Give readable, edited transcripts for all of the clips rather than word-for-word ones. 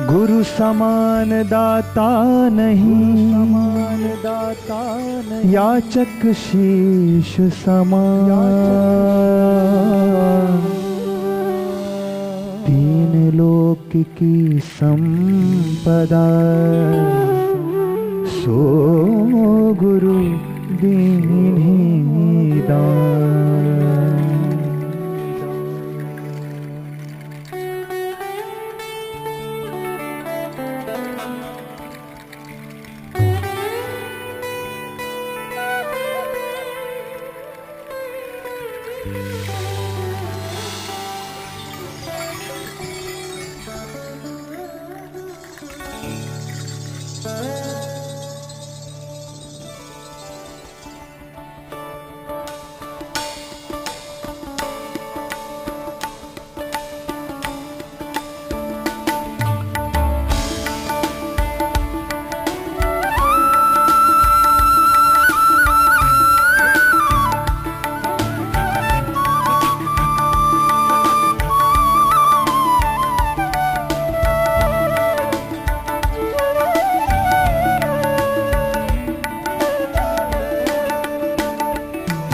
गुरु समान दाता नहीं, याचक शीश समान। तीन लोक की संपदा सो गुरु दीन्ही दान।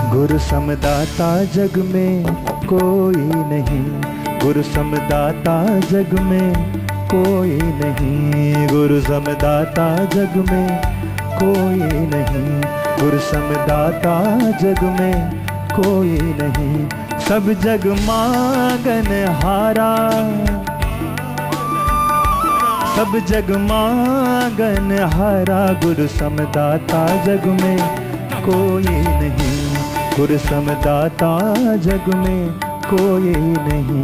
गुरु समदाता जग में कोई नहीं, गुरु समदाता जग में कोई नहीं, गुरु समदाता जग में कोई नहीं, गुरु समदाता जग में कोई नहीं। सब जग मांगन हारा, सब जग मांगन हारा, गुरु समदाता जग में कोई नहीं, गुरु समदाता जग में कोई नहीं।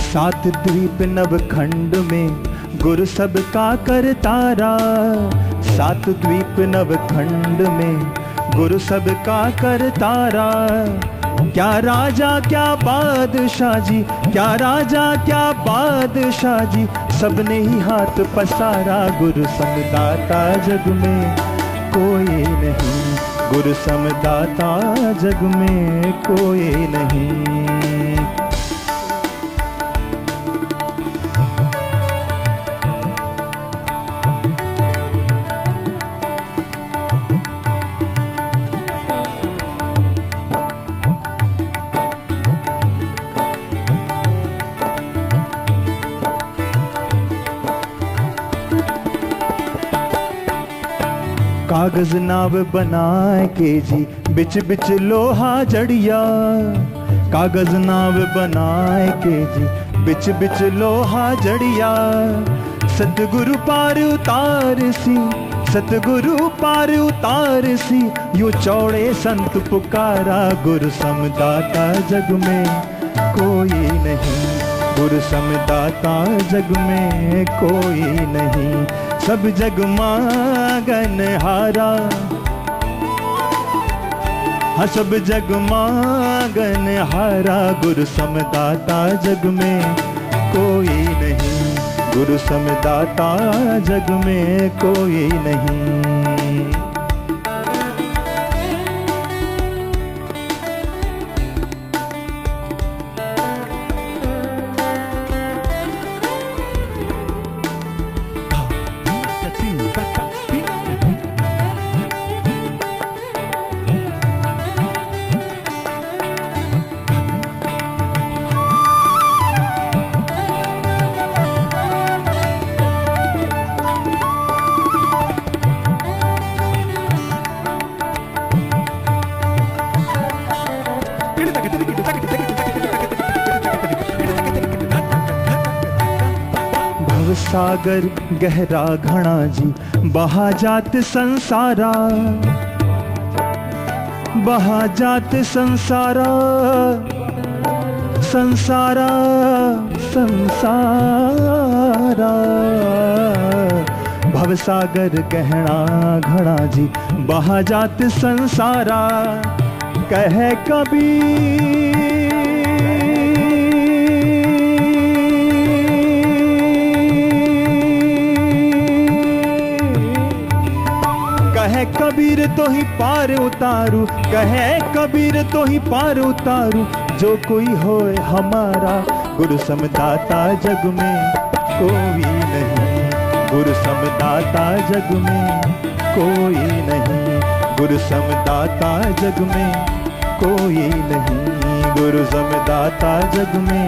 सात द्वीप नवखंड में गुरु सबका करतारा, सात द्वीप नवखंड में गुरु सबका करतारा। क्या राजा क्या बादशाह जी, क्या राजा क्या बादशाह जी, सबने ही हाथ पसारा। गुरु समदाता जग में कोई नहीं, गुरु समदाता जग में कोई नहीं। कागज नाव बनाए के जी बिच बिच लोहा जड़िया, कागज नाव बनाए के जी बिच बिच लोहा जड़िया। सतगुरु पार उतार सी, सतगुरु पार उतार सी, यूं चौड़े संत पुकारा। गुरु समदाता जग में कोई नहीं, गुरु समदाता जग में कोई नहीं। सब जग मांगन हारा, हाँ सब जग मांगन हारा। गुरु समदाता जग में कोई नहीं, गुरु समदाता जग में कोई नहीं। सागर गहरा घना जी, बहा जात संसारा। बहा जात संसारा संसारा संसारा, भवसागर गहना घड़ा जी बहा जात संसारा। कहे कबीर कहे कबीर तो ही पार उतारू, कहे कबीर तो ही पार उतारू। जो कोई होए हमारा गुरु समदाता जग में कोई नहीं, गुरु समदाता जग में कोई नहीं, गुरु समदाता जग में कोई नहीं, गुरु समदाता जग में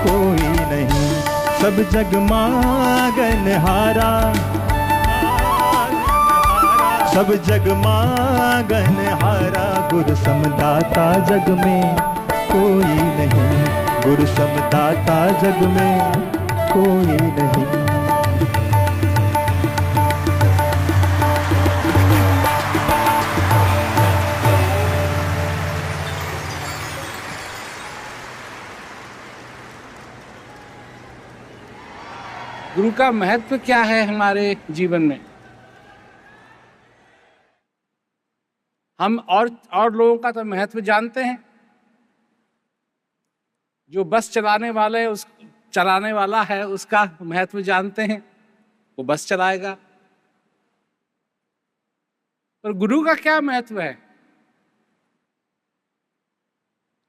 कोई नहीं। सब जग मांगन हारा, सब जग मांगन हारा। गुरु समदाता जग में कोई नहीं, गुरु समदाता जग में कोई नहीं। गुरु का महत्व क्या है हमारे जीवन में? हम और लोगों का तो महत्व जानते हैं। जो बस चलाने वाला है उसका महत्व जानते हैं, वो बस चलाएगा। पर गुरु का क्या महत्व है?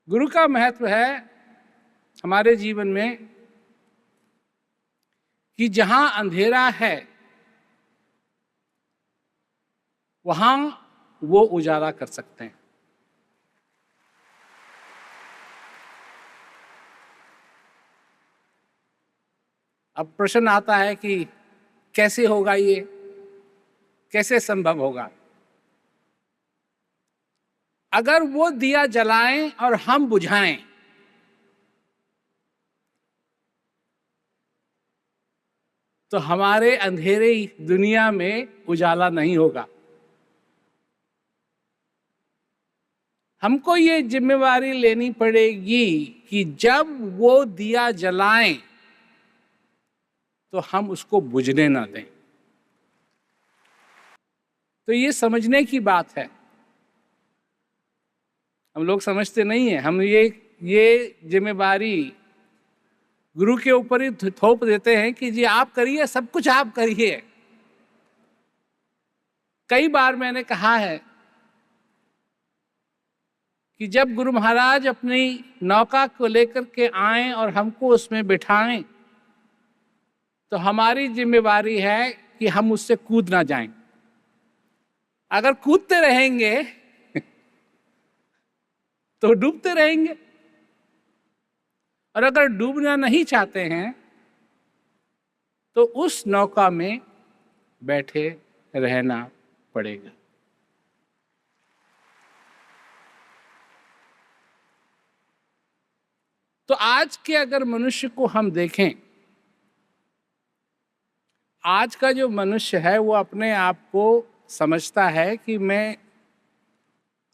गुरु का महत्व है हमारे जीवन में कि जहां अंधेरा है वहां वो उजाला कर सकते हैं। अब प्रश्न आता है कि कैसे होगा ये, कैसे संभव होगा? अगर वो दिया जलाएं और हम बुझाएं तो हमारे अंधेरे दुनिया में उजाला नहीं होगा। हमको ये जिम्मेवारी लेनी पड़ेगी कि जब वो दिया जलाएं तो हम उसको बुझने ना दें। तो ये समझने की बात है। हम लोग समझते नहीं है। हम ये जिम्मेवारी गुरु के ऊपर ही थोप देते हैं कि जी आप करिए, सब कुछ आप करिए। कई बार मैंने कहा है कि जब गुरु महाराज अपनी नौका को लेकर के आएं और हमको उसमें बिठाएं तो हमारी जिम्मेवारी है कि हम उससे कूद ना जाएं। अगर कूदते रहेंगे तो डूबते रहेंगे, और अगर डूबना नहीं चाहते हैं तो उस नौका में बैठे रहना पड़ेगा। तो आज के अगर मनुष्य को हम देखें, आज का जो मनुष्य है वो अपने आप को समझता है कि मैं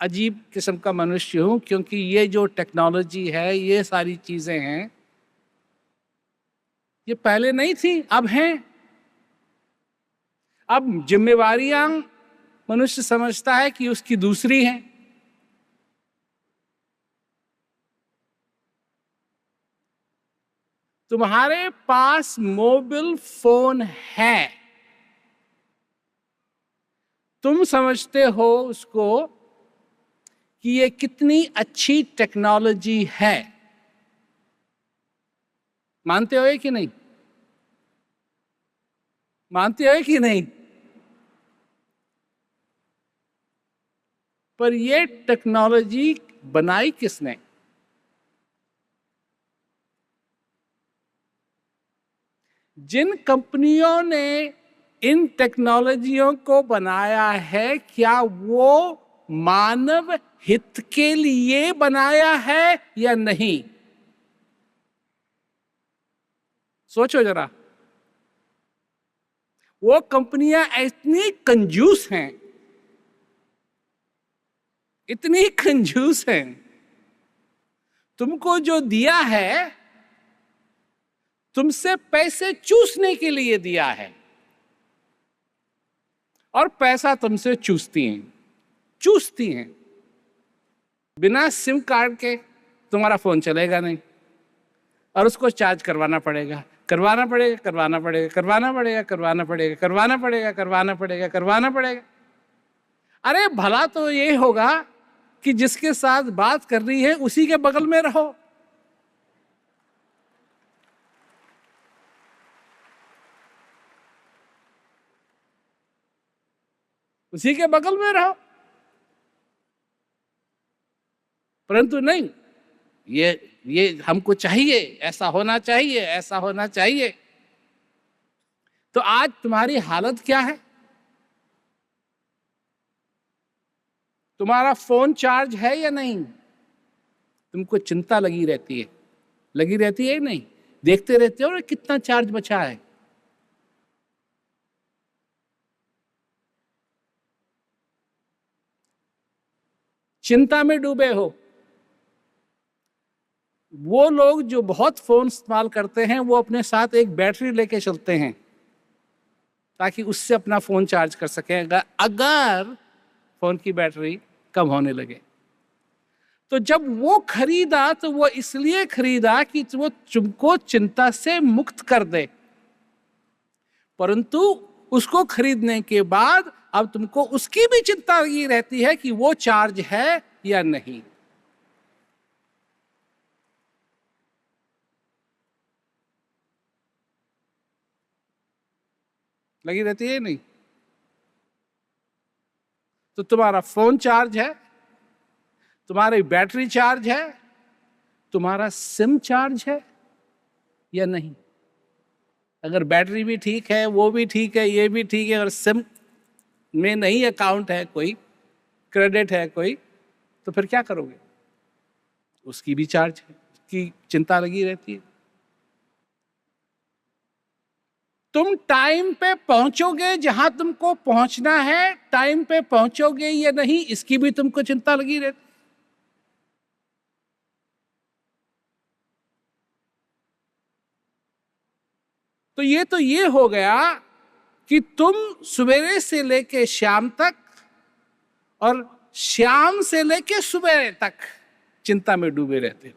अजीब किस्म का मनुष्य हूं, क्योंकि ये जो टेक्नोलॉजी है, ये सारी चीजें हैं, ये पहले नहीं थी, अब हैं। अब जिम्मेवारियां मनुष्य समझता है कि उसकी दूसरी हैं। तुम्हारे पास मोबाइल फोन है, तुम समझते हो उसको कि ये कितनी अच्छी टेक्नोलॉजी है। मानते हो कि नहीं? मानते हो कि नहीं? पर ये टेक्नोलॉजी बनाई किसने? जिन कंपनियों ने इन टेक्नोलॉजियों को बनाया है, क्या वो मानव हित के लिए बनाया है या नहीं? सोचो जरा। वो कंपनियां इतनी कंजूस हैं इतनी कंजूस हैं, तुमको जो दिया है तुमसे पैसे चूसने के लिए दिया है, और पैसा तुमसे चूसती हैं। बिना सिम कार्ड के तुम्हारा फोन चलेगा नहीं, और उसको चार्ज करवाना पड़ेगा। अरे भला तो ये होगा कि जिसके साथ बात कर रही है उसी के बगल में रहो। उसी के बगल में रहो, परंतु नहीं, ये हमको चाहिए, ऐसा होना चाहिए। तो आज तुम्हारी हालत क्या है? तुम्हारा फोन चार्ज है या नहीं? तुमको चिंता लगी रहती है नहीं? देखते रहते हो कितना चार्ज बचा है। चिंता में डूबे हो। वो लोग जो बहुत फोन इस्तेमाल करते हैं वो अपने साथ एक बैटरी लेके चलते हैं ताकि उससे अपना फोन चार्ज कर सकें अगर फोन की बैटरी कम होने लगे। तो जब वो खरीदा तो वो इसलिए खरीदा कि वो तुमको चिंता से मुक्त कर दे, परंतु उसको खरीदने के बाद अब तुमको उसकी भी चिंता लगी रहती है कि वो चार्ज है या नहीं। लगी रहती है नहीं? तो तुम्हारा फोन चार्ज है, तुम्हारी बैटरी चार्ज है, तुम्हारा सिम चार्ज है या नहीं? अगर बैटरी भी ठीक है, वो भी ठीक है, ये भी ठीक है, और सिम में नहीं अकाउंट है, कोई क्रेडिट है कोई, तो फिर क्या करोगे? उसकी भी चार्ज है, उसकी चिंता लगी रहती है। तुम टाइम पे पहुंचोगे जहां तुमको पहुंचना है, टाइम पे पहुंचोगे या नहीं, इसकी भी तुमको चिंता लगी रहती। तो ये हो गया कि तुम सवेरे से लेके शाम तक और शाम से लेके सवेरे तक चिंता में डूबे रहते हो।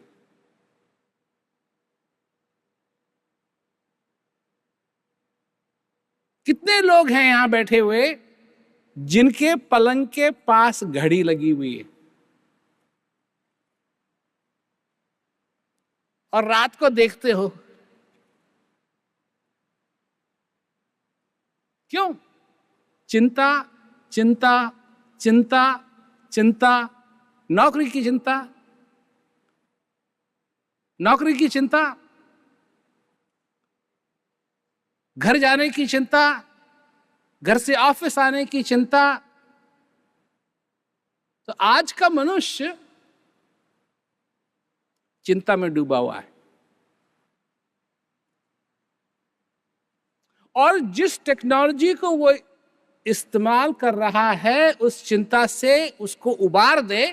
कितने लोग हैं यहां बैठे हुए जिनके पलंग के पास घड़ी लगी हुई है और रात को देखते हो? क्यों? चिंता चिंता चिंता चिंता। नौकरी की चिंता, नौकरी की चिंता, घर जाने की चिंता, घर से ऑफिस आने की चिंता। तो आज का मनुष्य चिंता में डूबा हुआ है। और जिस टेक्नोलॉजी को वो इस्तेमाल कर रहा है उस चिंता से उसको उबार दे,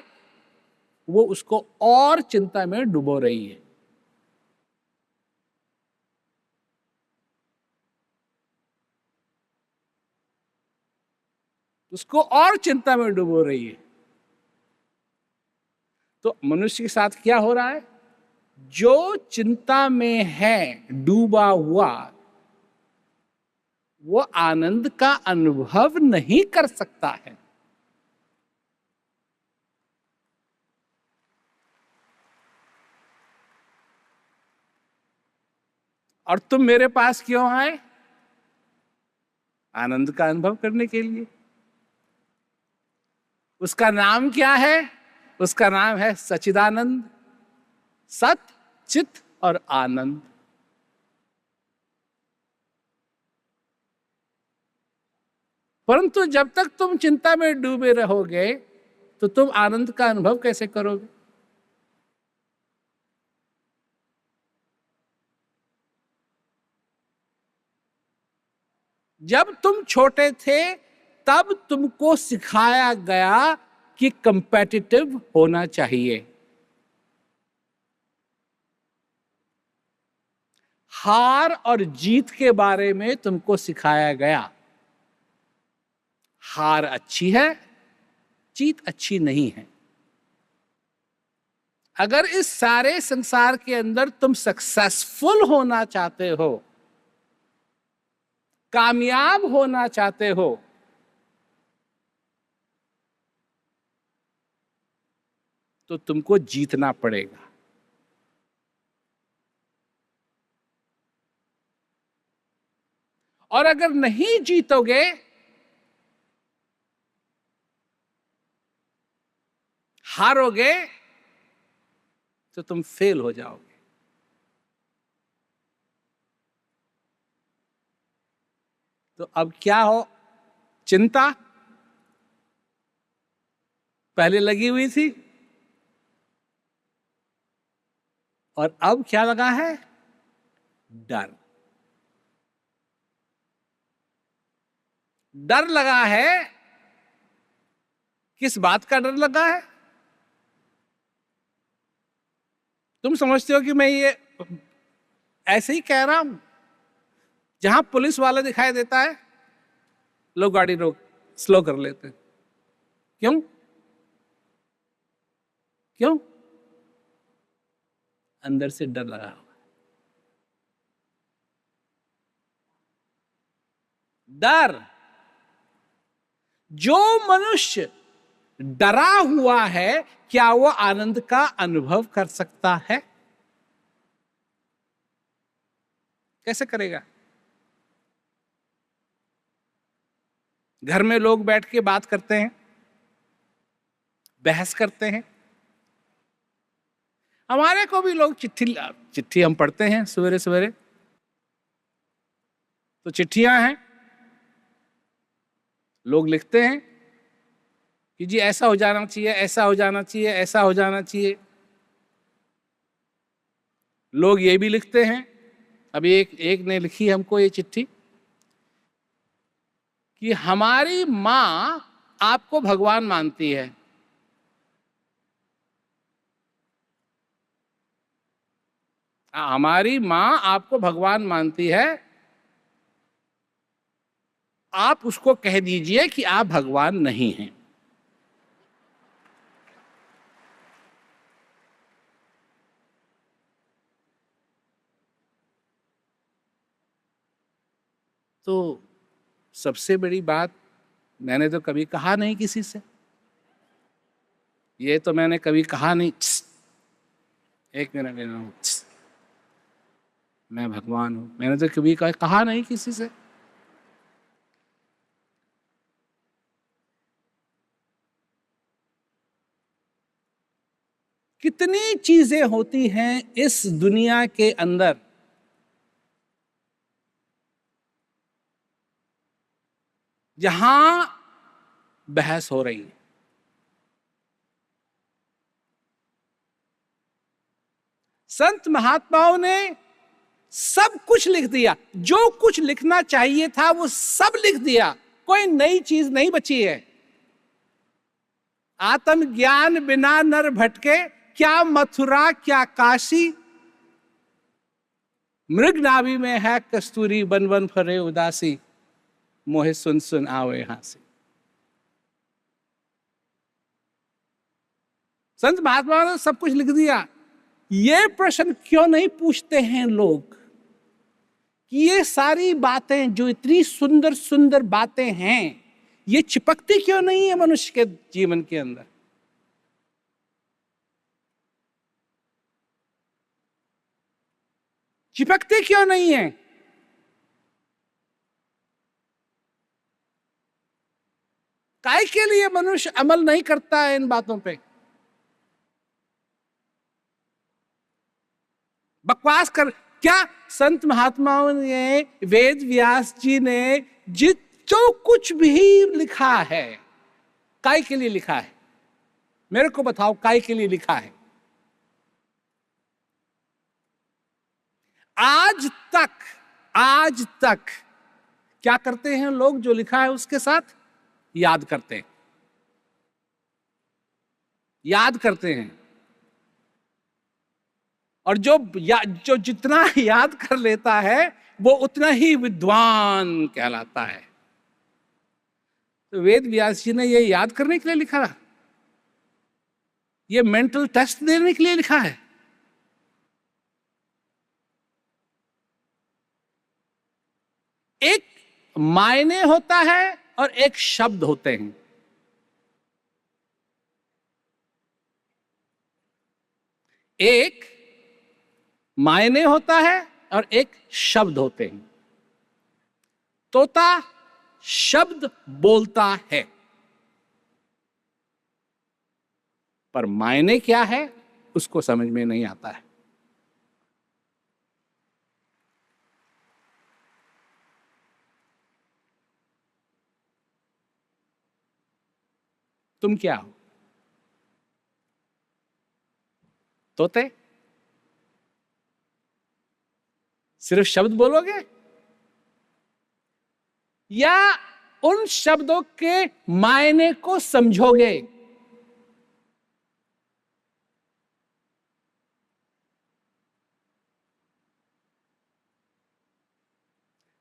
वो उसको और चिंता में डुबो रही है। उसको और चिंता में डुबो रही है। तो मनुष्य के साथ क्या हो रहा है? जो चिंता में है डूबा हुआ, वो आनंद का अनुभव नहीं कर सकता है। और तुम मेरे पास क्यों आए? आनंद का अनुभव करने के लिए। उसका नाम क्या है? उसका नाम है सच्चिदानंद। सत, चित और आनंद। परंतु जब तक तुम चिंता में डूबे रहोगे तो तुम आनंद का अनुभव कैसे करोगे? जब तुम छोटे थे तब तुमको सिखाया गया कि कंपेटिटिव होना चाहिए। हार और जीत के बारे में तुमको सिखाया गया। हार अच्छी है, जीत अच्छी नहीं है। अगर इस सारे संसार के अंदर तुम सक्सेसफुल होना चाहते हो, कामयाब होना चाहते हो, तो तुमको जीतना पड़ेगा। और अगर नहीं जीतोगे, हारोगे, तो तुम फेल हो जाओगे। तो अब क्या हो? चिंता पहले लगी हुई थी, और अब क्या लगा है? डर। डर लगा है। किस बात का डर लगा है? तुम समझते हो कि मैं ये ऐसे ही कह रहा हूं? जहां पुलिस वाला दिखाई देता है, लोग गाड़ी रोक स्लो कर लेते हैं। क्यों? क्यों? अंदर से डर लगा हुआ। डर। जो मनुष्य डरा हुआ है, क्या वो आनंद का अनुभव कर सकता है? कैसे करेगा? घर में लोग बैठ के बात करते हैं, बहस करते हैं। हमारे को भी लोग चिट्ठी हम पढ़ते हैं सवेरे सवेरे, तो चिट्ठियां हैं, लोग लिखते हैं कि जी ऐसा हो जाना चाहिए, ऐसा हो जाना चाहिए, ऐसा हो जाना चाहिए। लोग ये भी लिखते हैं, अभी एक ने लिखी हमको ये चिट्ठी कि हमारी माँ आपको भगवान मानती है। हमारी माँ आपको भगवान मानती है, आप उसको कह दीजिए कि आप भगवान नहीं हैं। तो सबसे बड़ी बात, मैंने तो कभी कहा नहीं किसी से, ये तो मैंने कभी कहा नहीं, एक मिनट लेना हूं, मैं भगवान हूं, मैंने तो कभी कहा नहीं किसी से। कितनी चीजें होती हैं इस दुनिया के अंदर जहां बहस हो रही है। संत महात्माओं ने सब कुछ लिख दिया, जो कुछ लिखना चाहिए था वो सब लिख दिया, कोई नई चीज नहीं बची है। आत्म ज्ञान बिना नर भटके, क्या मथुरा क्या काशी, मृग नाभि में है कस्तूरी, बन बन फरे उदासी, मोहे सुन सुन आवे हासी। संत महात्मा ने सब कुछ लिख दिया। ये प्रश्न क्यों नहीं पूछते हैं लोग कि ये सारी बातें जो इतनी सुंदर सुंदर बातें हैं, ये चिपकती क्यों नहीं है मनुष्य के जीवन के अंदर? चिपकती क्यों नहीं है? काय के लिए मनुष्य अमल नहीं करता है इन बातों पे? बकवास कर। क्या संत महात्माओं ने, वेद व्यास जी ने जो कुछ भी लिखा है, काय के लिए लिखा है? मेरे को बताओ, काय के लिए लिखा है? आज तक क्या करते हैं लोग? जो लिखा है उसके साथ याद करते हैं। याद करते हैं, और जो जितना याद कर लेता है वो उतना ही विद्वान कहलाता है। तो वेद व्यास जी ने ये याद करने के लिए लिखा था, ये मेंटल टेस्ट देने के लिए लिखा है। एक मायने होता है और एक शब्द होते हैं। एक मायने होता है और एक शब्द होते हैं। तोता शब्द बोलता है, पर मायने क्या है उसको समझ में नहीं आता है। तुम क्या हो? तोते? सिर्फ शब्द बोलोगे या उन शब्दों के मायने को समझोगे?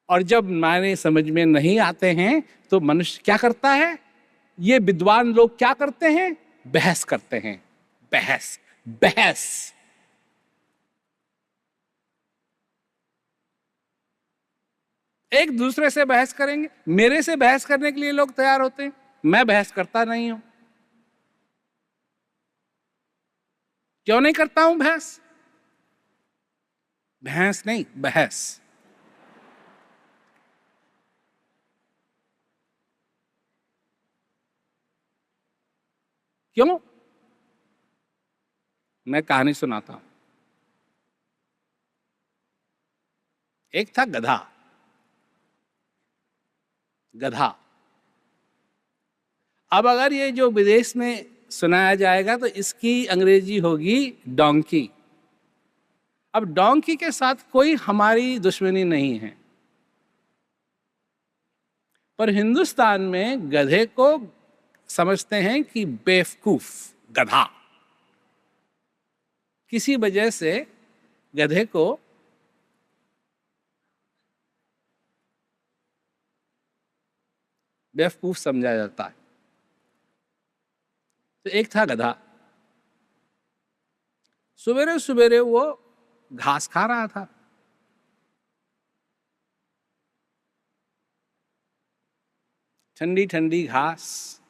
और जब मायने समझ में नहीं आते हैं तो मनुष्य क्या करता है? ये विद्वान लोग क्या करते हैं? बहस करते हैं। बहस बहस। एक दूसरे से बहस करेंगे। मेरे से बहस करने के लिए लोग तैयार होते हैं, मैं बहस करता नहीं हूं। क्यों नहीं करता हूं बहस? बहस नहीं, बहस। क्यों? मैं कहानी सुनाता हूं। एक था गधा। गधा। अब अगर ये जो विदेश में सुनाया जाएगा तो इसकी अंग्रेजी होगी डोंकी। अब डोंकी के साथ कोई हमारी दुश्मनी नहीं है, पर हिंदुस्तान में गधे को समझते हैं कि बेवकूफ, गधा। किसी वजह से गधे को बेवकूफ समझा जाता है। तो एक था गधा। सवेरे सवेरे वो घास खा रहा था। ठंडी ठंडी घास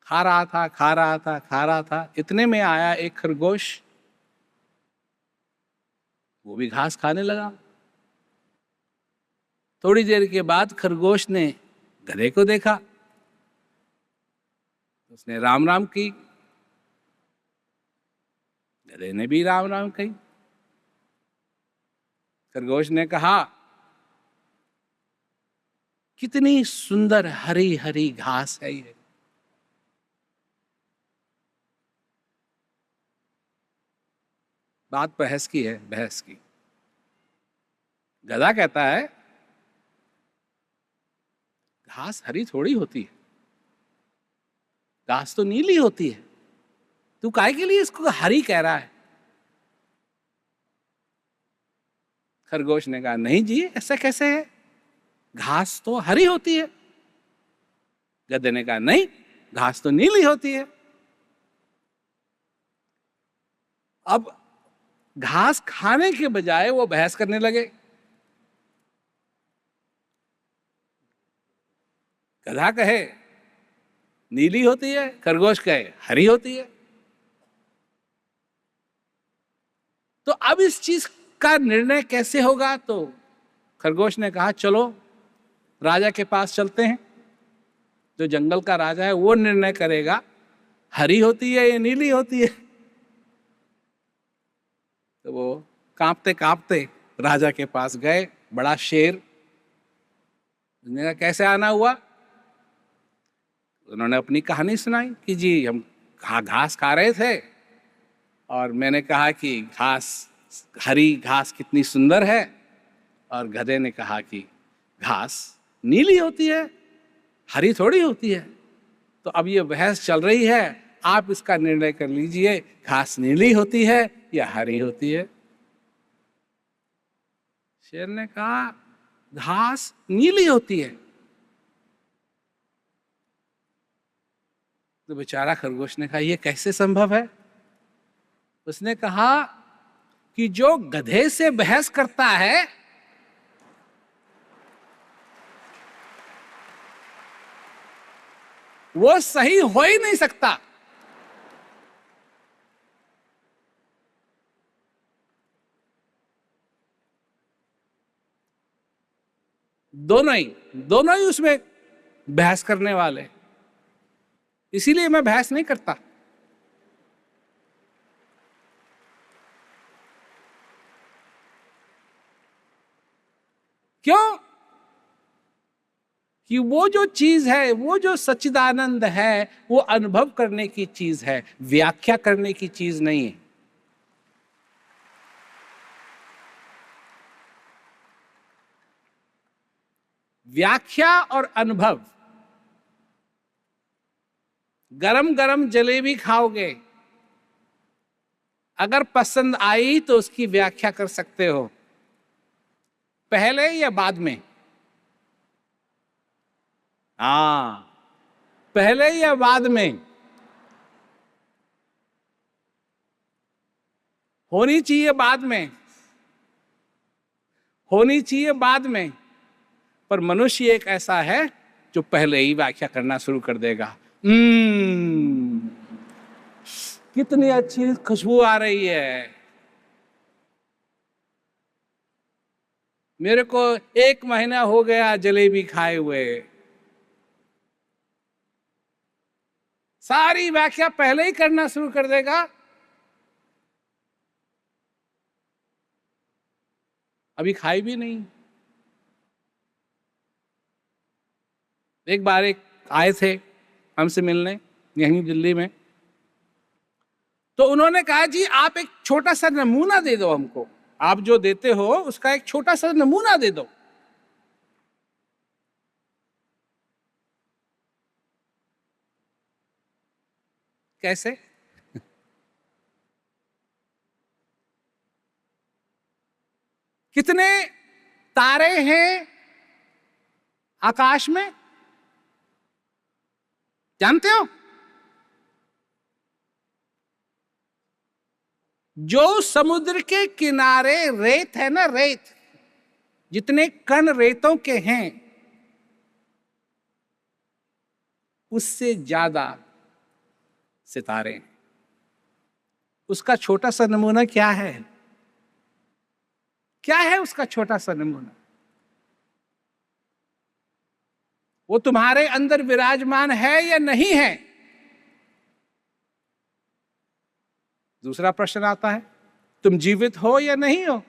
खा रहा था, खा रहा था, खा रहा था। इतने में आया एक खरगोश, वो भी घास खाने लगा। थोड़ी देर के बाद खरगोश ने गधे को देखा, उसने राम राम की, गधे ने भी राम राम कही। खरगोश ने कहा, कितनी सुंदर हरी हरी घास है ये। बात बहस की है, बहस की। गधा कहता है, घास हरी थोड़ी होती है, घास तो नीली होती है, तू काहे के लिए इसको हरी कह रहा है? खरगोश ने कहा, नहीं जी, ऐसा कैसे है, घास तो हरी होती है। गधे ने कहा, नहीं, घास तो नीली होती है। अब घास खाने के बजाय वो बहस करने लगे। गधा कहे नीली होती है, खरगोश कहे हरी होती है। तो अब इस चीज का निर्णय कैसे होगा? तो खरगोश ने कहा, चलो राजा के पास चलते हैं, जो जंगल का राजा है वो निर्णय करेगा हरी होती है या नीली होती है। तो वो कांपते कांपते राजा के पास गए। बड़ा शेर। उसने कहा, कैसे आना हुआ? उन्होंने अपनी कहानी सुनाई कि जी हम घास खा रहे थे और मैंने कहा कि हरी घास कितनी सुंदर है, और गधे ने कहा कि घास नीली होती है, हरी थोड़ी होती है। तो अब ये बहस चल रही है, आप इसका निर्णय कर लीजिए, घास नीली होती है या हरी होती है। शेर ने कहा घास नीली होती है। तो बेचारा खरगोश ने कहा ये कैसे संभव है? उसने कहा कि जो गधे से बहस करता है वो सही हो ही नहीं सकता। दोनों ही उसमें बहस करने वाले, इसीलिए मैं बहस नहीं करता। क्यों? कि वो जो चीज है, वो जो सच्चिदानंद है, वो अनुभव करने की चीज है, व्याख्या करने की चीज नहीं है। व्याख्या और अनुभव, गरम गरम जलेबी खाओगे, अगर पसंद आई तो उसकी व्याख्या कर सकते हो, पहले या बाद में? हाँ, पहले या बाद में? होनी चाहिए बाद में, होनी चाहिए बाद में, पर मनुष्य एक ऐसा है जो पहले ही व्याख्या करना शुरू कर देगा। कितनी अच्छी खुशबू आ रही है, मेरे को 1 महीना हो गया जलेबी खाए हुए। सारी व्याख्या पहले ही करना शुरू कर देगा। अभी खाई भी नहीं। एक बार एक आए थे हमसे मिलने यहीं दिल्ली में, तो उन्होंने कहा जी आप एक छोटा सा नमूना दे दो हमको, आप जो देते हो उसका एक छोटा सा नमूना दे दो। कैसे? कितने तारे हैं आकाश में जानते हो? जो समुद्र के किनारे रेत है ना, रेत, जितने कण रेतों के हैं उससे ज्यादा सितारे हैं। उसका छोटा सा नमूना क्या है? क्या है उसका छोटा सा नमूना? वो तुम्हारे अंदर विराजमान है या नहीं है? दूसरा प्रश्न आता है, तुम जीवित हो या नहीं हो?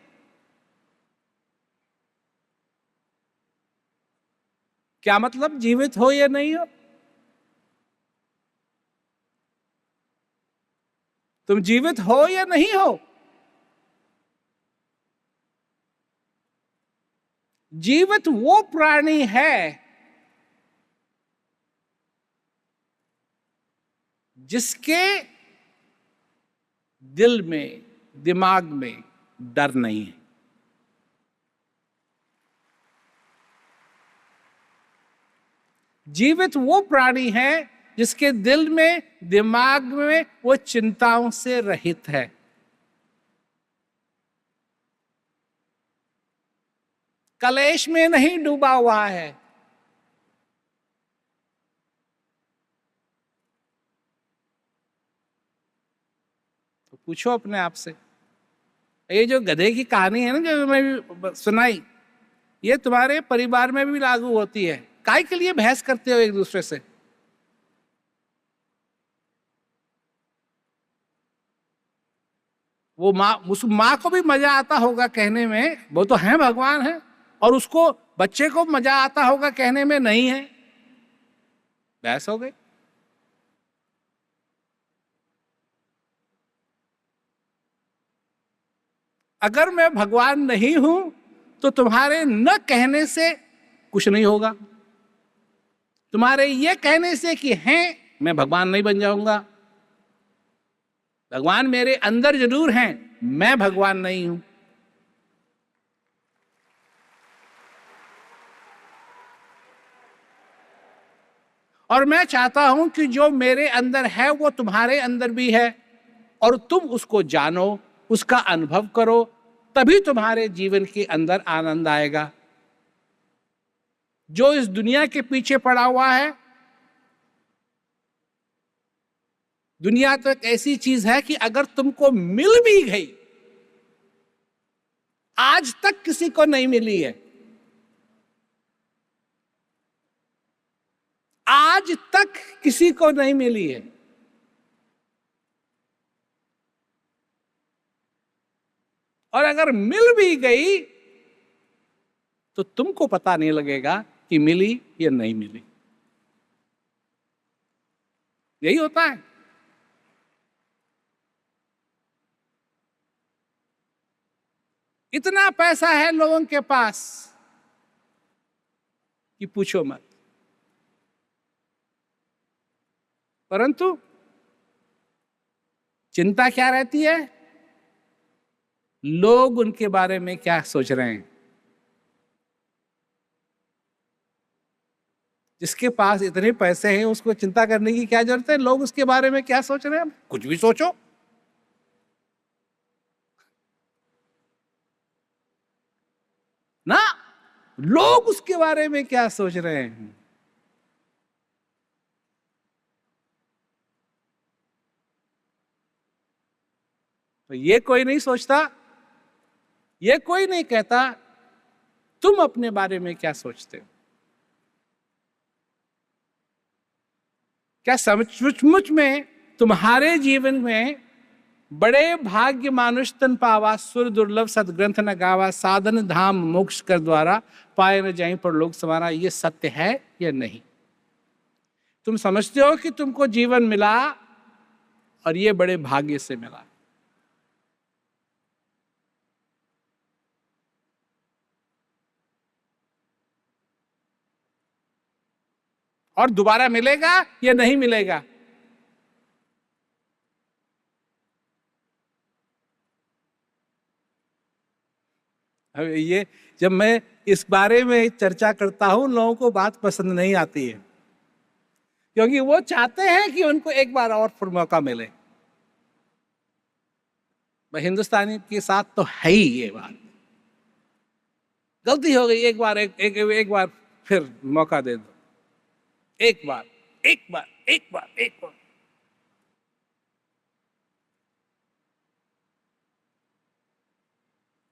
क्या मतलब जीवित हो या नहीं हो? तुम जीवित हो या नहीं हो? जीवित वो प्राणी है जिसके दिल में, दिमाग में डर नहीं है। जीवित वो प्राणी है जिसके दिल में, दिमाग में वो चिंताओं से रहित है। कलेश में नहीं डूबा हुआ है। तो पूछो अपने आप से, ये जो गधे की कहानी है ना जो मैं सुनाई, ये तुम्हारे परिवार में भी लागू होती है। काय के लिए बहस करते हो एक दूसरे से? वो उस माँ को भी मजा आता होगा कहने में, वो तो है भगवान है, और उसको, बच्चे को मजा आता होगा कहने में नहीं है, बहस हो गई। अगर मैं भगवान नहीं हूं तो तुम्हारे न कहने से कुछ नहीं होगा, तुम्हारे ये कहने से कि हैं मैं भगवान नहीं बन जाऊंगा। भगवान मेरे अंदर जरूर हैं, मैं भगवान नहीं हूं। और मैं चाहता हूं कि जो मेरे अंदर है वो तुम्हारे अंदर भी है, और तुम उसको जानो, उसका अनुभव करो, तभी तुम्हारे जीवन के अंदर आनंद आएगा। जो इस दुनिया के पीछे पड़ा हुआ है, दुनिया तो एक ऐसी चीज है कि अगर तुमको मिल भी गई, आज तक किसी को नहीं मिली है, आज तक किसी को नहीं मिली है। और अगर मिल भी गई तो तुमको पता नहीं लगेगा कि मिली या नहीं मिली। यही होता है। इतना पैसा है लोगों के पास कि पूछो मत, परंतु चिंता क्या रहती है? लोग उनके बारे में क्या सोच रहे हैं। जिसके पास इतने पैसे हैं उसको चिंता करने की क्या जरूरत है? लोग उसके बारे में क्या सोच रहे हैं? कुछ भी सोचो ना, लोग उसके बारे में क्या सोच रहे हैं। तो ये कोई नहीं सोचता, ये कोई नहीं कहता तुम अपने बारे में क्या सोचते हो। क्या सचमुच में तुम्हारे जीवन में बड़े भाग्य मानुष तन पावा, सुर दुर्लभ सदग्रंथ न गावा, साधन धाम मोक्ष कर द्वारा, पाए न जाई पर लोक समारा, ये सत्य है या नहीं? तुम समझते हो कि तुमको जीवन मिला और ये बड़े भाग्य से मिला। और दोबारा मिलेगा या नहीं मिलेगा? ये जब मैं इस बारे में चर्चा करता हूं, लोगों को बात पसंद नहीं आती है, क्योंकि वो चाहते हैं कि उनको एक बार और फिर मौका मिले। हिंदुस्तानी के साथ तो है ही ये बात, गलती हो गई, एक बार फिर मौका दे दो, एक बार।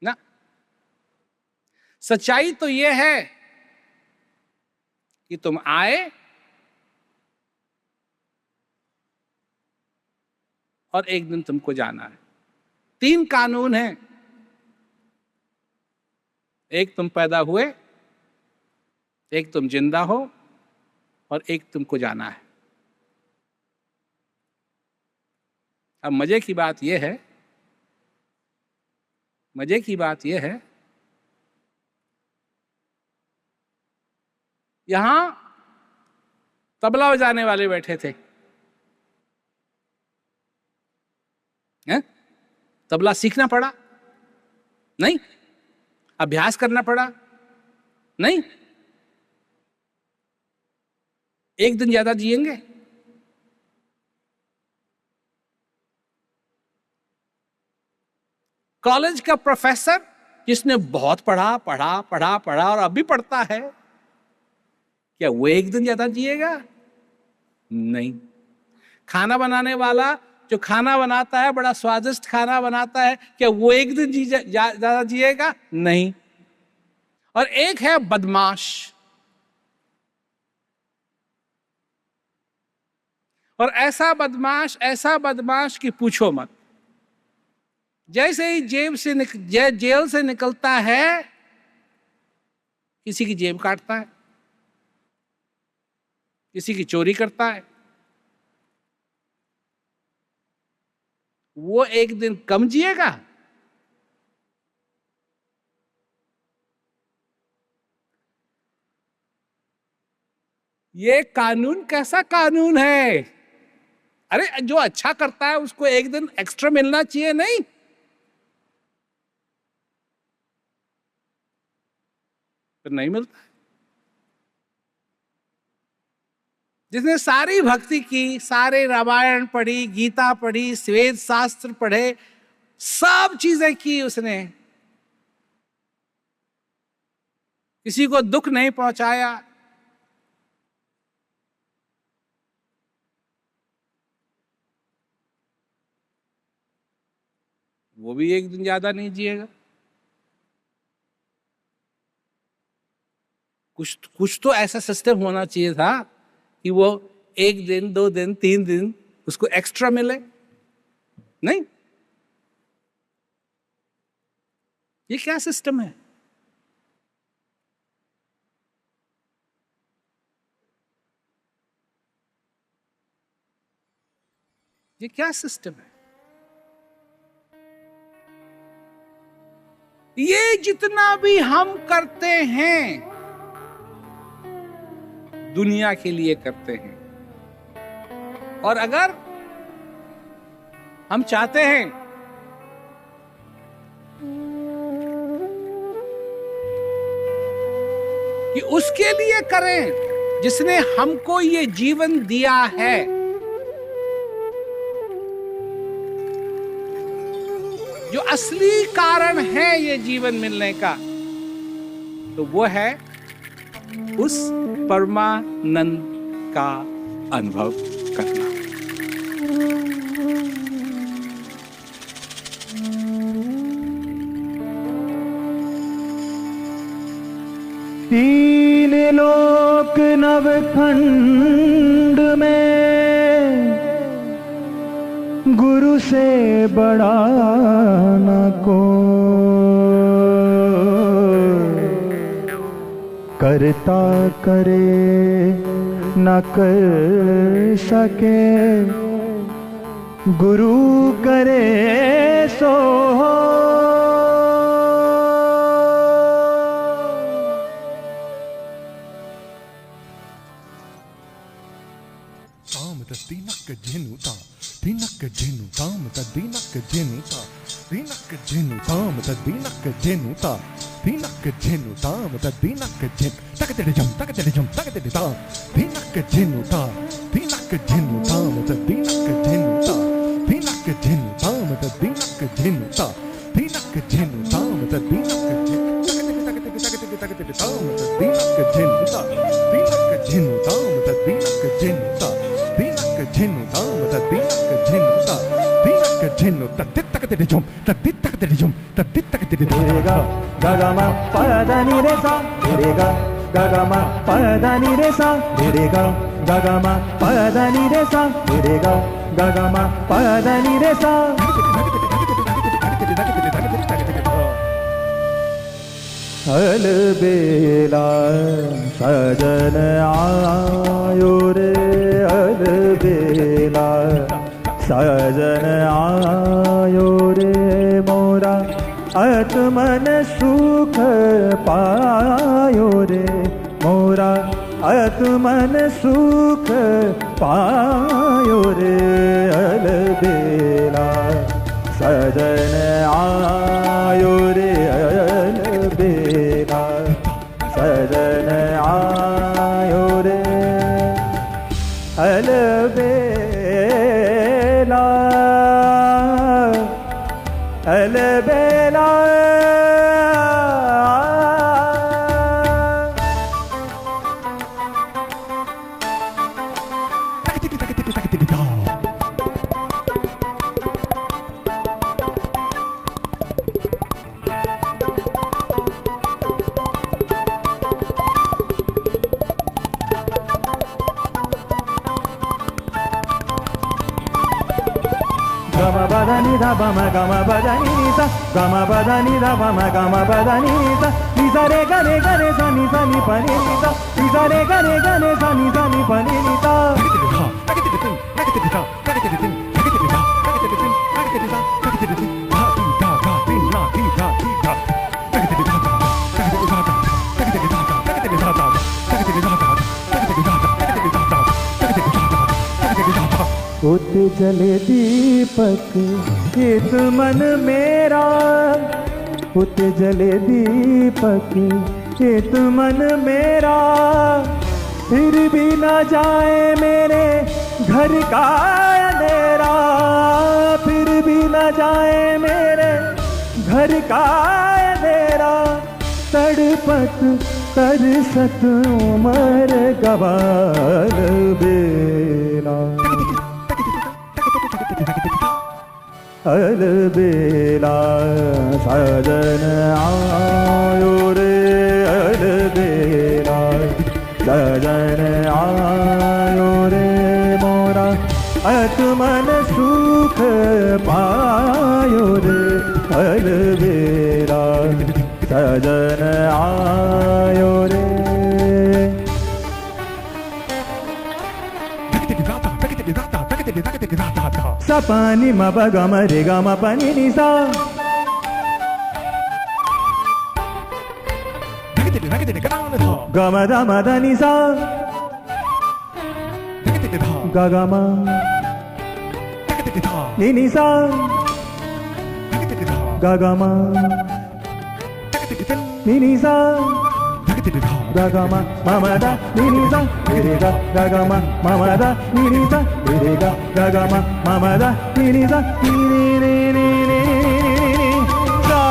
ना, सच्चाई तो ये है कि तुम आए और एक दिन तुमको जाना है। 3 कानून हैं। एक तुम पैदा हुए, एक तुम जिंदा हो, और एक तुमको जाना है। अब मजे की बात यह है, यहां तबला बजाने वाले बैठे थे, हैं? तबला सीखना पड़ा? नहीं। अभ्यास करना पड़ा? नहीं। एक दिन ज्यादा जिएंगे? कॉलेज का प्रोफेसर जिसने बहुत पढ़ा और अभी पढ़ता है, क्या वो एक दिन ज्यादा जिएगा? नहीं। खाना बनाने वाला जो खाना बनाता है, बड़ा स्वादिष्ट खाना बनाता है, क्या वो एक दिन ज्यादा जिएगा? नहीं। और एक है बदमाश, और ऐसा बदमाश कि पूछो मत। जैसे ही जेल से निकलता है, किसी की जेब काटता है, किसी की चोरी करता है। वो एक दिन कम जिएगा? ये कानून कैसा कानून है? अरे जो अच्छा करता है उसको एक दिन एक्स्ट्रा मिलना चाहिए, नहीं? फिर नहीं मिलता। जिसने सारी भक्ति की, सारे रामायण पढ़ी, गीता पढ़ी, वेद शास्त्र पढ़े, सब चीजें की उसने, किसी को दुख नहीं पहुंचाया, वो भी एक दिन ज्यादा नहीं जिएगा। कुछ तो ऐसा सिस्टम होना चाहिए था कि वो 1 दिन, 2 दिन, 3 दिन उसको एक्स्ट्रा मिले, नहीं? ये क्या सिस्टम है? ये क्या सिस्टम है? ये जितना भी हम करते हैं दुनिया के लिए करते हैं, और अगर हम चाहते हैं कि उसके लिए करें जिसने हमको ये जीवन दिया है, जो असली कारण है ये जीवन मिलने का, तो वो है उस परमानंद का अनुभव करना। तीन लोक नवखंड में गुरु से बड़ा न को, करता करे न कर सके, गुरु करे सो हो। Dinaka Jenuta, Dinaka Jenuta, Dinaka Jenuta, Dinaka Jenuta, Dinaka Jenuta, Dinaka Jenuta, Dinaka Jen, Takadejum, Takadejum, Takadejum, Dinaka Jenuta, Dinaka Jenuta, Dinaka Jenuta, Dinaka Jenuta, Dinaka Jenuta, Dinaka Jenuta, Dinaka Gagama padani re sa, rega gagama padani re sa, rega gagama padani re sa, rega gagama padani re sa. अलबेला सजन आयो रे, अलबेला सजन आयो रे, मोरा आत्मन सुख पायो रे, मोरा आत्मन सुख पायो रे, अलबेला सजन आयो रे, अलबेला सजन आयो रे, अलबेला अलबेला। Gama badani da bama gama badani sa, gama badani da bama gama badani sa, ni sa re ga re sa ni pa ni sa, ni sa re ga re sa ni pa ni sa. होते जले दीपक एक मन मेरा, होते जले दीपक एक मन मेरा, फिर भी न जाए मेरे घर का अंधेरा, फिर भी न जाए मेरे घर का अंधेरा, तड़पत तरसत उमर गवार बेला, अलबेला सजन आयो रे, अलबेला सजन आयो रे मोरा, आत्मन सुख पायो रे, अलबेला सजन आयो रे। सपानी म प ग म रे ग म प नि नि सा, ग म द म द नि सा, ग ग म नि नि सा, ग ग म नि नि सा, ग ग म म म द नि नि सा, रे ग ग ग म म म द नि नि सा, रे ग ग ग म म म द नि नि सा, नि नि नि नि नि सा।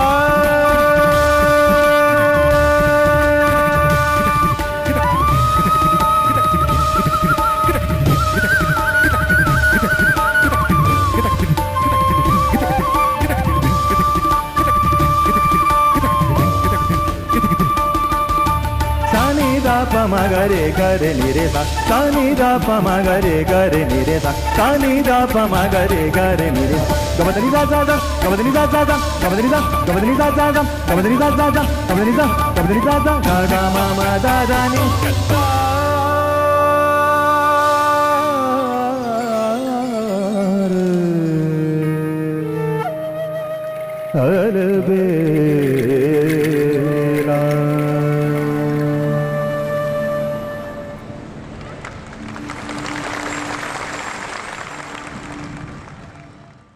प म ग रे ग रे नि रे सा, सा नि द प म ग रे ग रे नि रे सा, सा नि द प म ग रे ग रे नि रे, ग म द नि सा सा सा, ग म द नि सा सा सा, ग म द नि सा, ग म द नि सा सा सा, ग म द नि सा सा सा, ग म द नि सा, ग म द नि सा सा, ग ग म म द द नि सा। अलबेला